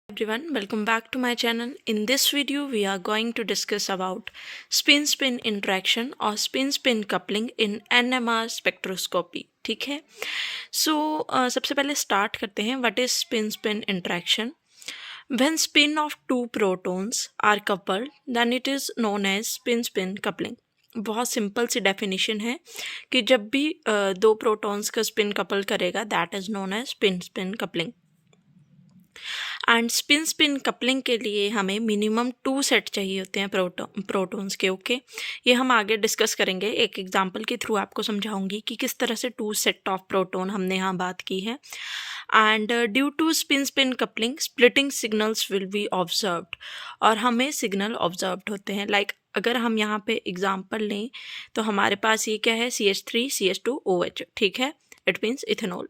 Everyone, welcome back to my channel. In this video we are going to discuss about spin-spin interaction or spin-spin coupling in NMR spectroscopy. ठीक है, सबसे पहले start करते हैं. What is spin-spin interaction? When spin of two protons are coupled, then it is known as spin-spin coupling. बहुत simple सी definition है कि जब भी दो प्रोटॉन्स का स्पिन कपल करेगा that is known as spin spin coupling. And spin spin coupling के लिए हमें मिनिमम 2 सेट चाहिए होते हैं प्रोटॉन्स के. ओके, ये हम आगे डिस्कस करेंगे. एक एग्जांपल के थ्रू आपको समझाऊंगी कि किस तरह से 2 सेट ऑफ प्रोटॉन हमने यहाँ बात की है. And due to spin spin coupling splitting signals will be observed, और हमें सिग्नल ऑब्जर्व्ड होते हैं. लाइक अगर हम यहाँ पे एग्जांपल लें तो हमारे पास ये क्या है, CH3 CH2 OH. ठीक है, इट मीन्स इथेनॉल.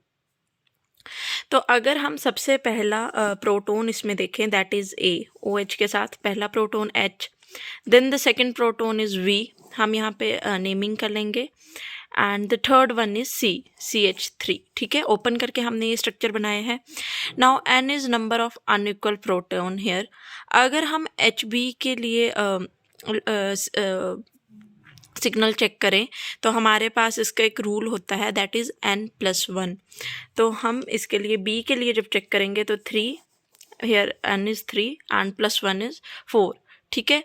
तो अगर हम सबसे पहला प्रोटोन इसमें देखें दैट इज A, OH के साथ पहला proton H, then the second proton is V, हम यहाँ पे नेमिंग कर लेंगे. And the third one is C, CH3. ठीक है, ओपन करके हमने ये स्ट्रक्चर बनाया है. Now N is number of unequal proton here. अगर हम HB के लिए सिग्नल चेक करें तो हमारे पास इसका एक रूल होता है दैट इज़ N+1. तो हम इसके लिए B के लिए जब चेक करेंगे तो 3, here N is 3 and +1 is 4. ठीक है,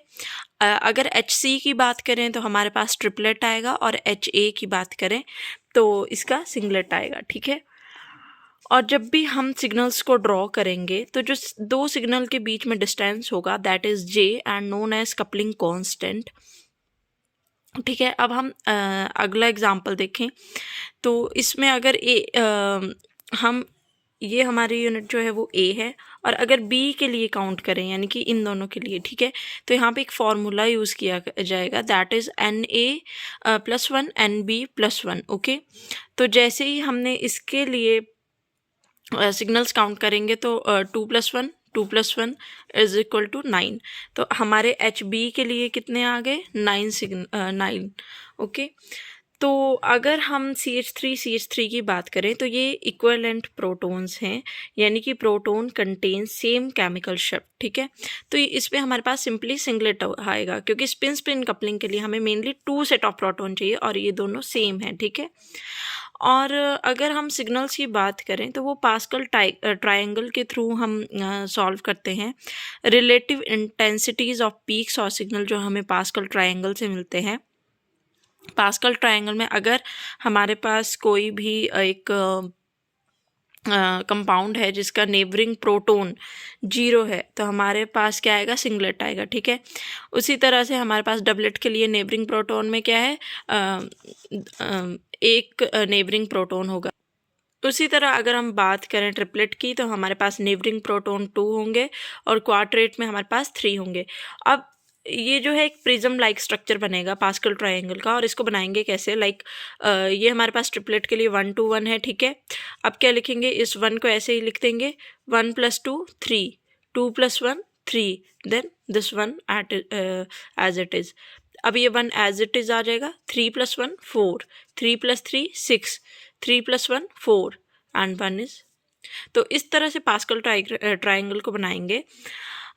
अगर HC की बात करें तो हमारे पास ट्रिपलेट आएगा, और HA की बात करें तो इसका सिंगलेट आएगा. ठीक है, और जब भी हम सिग्नल्स को ड्रॉ करेंगे तो जो दो सिग्नल के बीच में डिस्टेंस होगा that is J and known as coupling constant. ठीक है, अब हम अगला एग्जांपल देखें तो इसमें अगर हम ये हमारी यूनिट जो है वो A है, और अगर B के लिए काउंट करें यानी कि इन दोनों के लिए, ठीक है, तो यहाँ पे एक फार्मूला यूज़ किया जाएगा that is Na+1 NB+1. Okay, तो जैसे ही हमने इसके लिए सिग्नल्स काउंट करेंगे तो 2 + 1 इज इक्वल टू 9. तो हमारे HB के लिए कितने आ गए, 9. ओके, तो अगर हम CH3 की बात करें तो ये इक्विवेलेंट प्रोटॉन्स हैं, यानी कि proton contain same chemical shift. ठीक है, तो इस पर हमारे पास सिंपली सिंगलेट आएगा क्योंकि स्पिन स्पिन कपलिंग के लिए हमें मेनली 2 सेट ऑफ प्रोटॉन चाहिए और ये दोनों सेम हैं. ठीक है, और अगर हम सिग्नल्स की बात करें तो वो पास्कल ट्रायंगल के थ्रू हम सॉल्व करते हैं. रिलेटिव इंटेंसिटीज़ ऑफ पीक्स और सिग्नल जो हमें पास्कल ट्रायंगल से मिलते हैं. पास्कल ट्रायंगल में अगर हमारे पास कोई भी एक कंपाउंड है जिसका नेबरिंग प्रोटोन 0 है तो हमारे पास क्या आएगा, सिंगलेट आएगा. ठीक है, उसी तरह से हमारे पास डबलेट के लिए नेबरिंग प्रोटोन में क्या है, एक नेबरिंग प्रोटोन होगा. उसी तरह अगर हम बात करें ट्रिपलेट की तो हमारे पास नेबरिंग प्रोटोन 2 होंगे और क्वाड्रेट में हमारे पास 3 होंगे. अब ये जो है एक प्रिज्म लाइक स्ट्रक्चर बनेगा पास्कल ट्रायंगल का, और इसको बनाएंगे कैसे, लाइक ये हमारे पास ट्रिपलेट के लिए 1 2 1 है. ठीक है, अब क्या लिखेंगे, इस 1 को ऐसे ही लिख देंगे 1 + 2 3, 2 + 1 3, then this 1 as it is. अब ये 1 एज इट इज़ आ जाएगा. 3 + 1 4, 3 + 3 6, 3 + 1 4 एंड 1 इज़. तो इस तरह से पास्कल ट्रायंगल को बनाएंगे.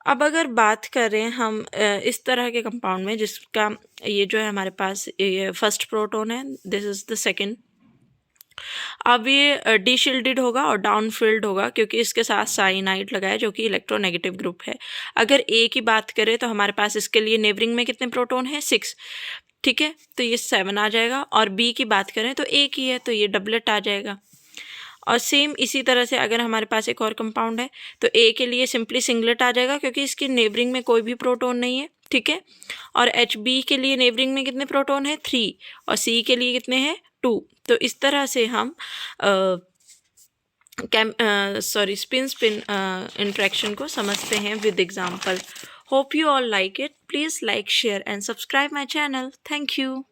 अब अगर बात करें हम इस तरह के कंपाउंड में जिसका ये जो है हमारे पास ये फर्स्ट प्रोटोन है, दिस इज़ द सेकंड. अब ये डी शील्डेड होगा और डाउन फील्ड होगा क्योंकि इसके साथ साइनाइड लगा है जो कि इलेक्ट्रोनेगेटिव ग्रुप है. अगर A की बात करें तो हमारे पास इसके लिए नेबरिंग में कितने प्रोटोन हैं, 6. ठीक है, तो ये 7 आ जाएगा. और B की बात करें तो A की है तो ये डबलेट आ जाएगा. और सेम इसी तरह से अगर हमारे पास एक और कंपाउंड है तो A के लिए सिंपली सिंगलेट आ जाएगा क्योंकि इसकी नेबरिंग में कोई भी प्रोटोन नहीं है. ठीक है, और HB के लिए नेबरिंग में कितने प्रोटोन है, 3, और C के लिए कितने हैं, 2. तो इस तरह से हम स्पिन स्पिन इंट्रैक्शन को समझते हैं with example. Hope you all like it. Please like, share and subscribe my channel. Thank you.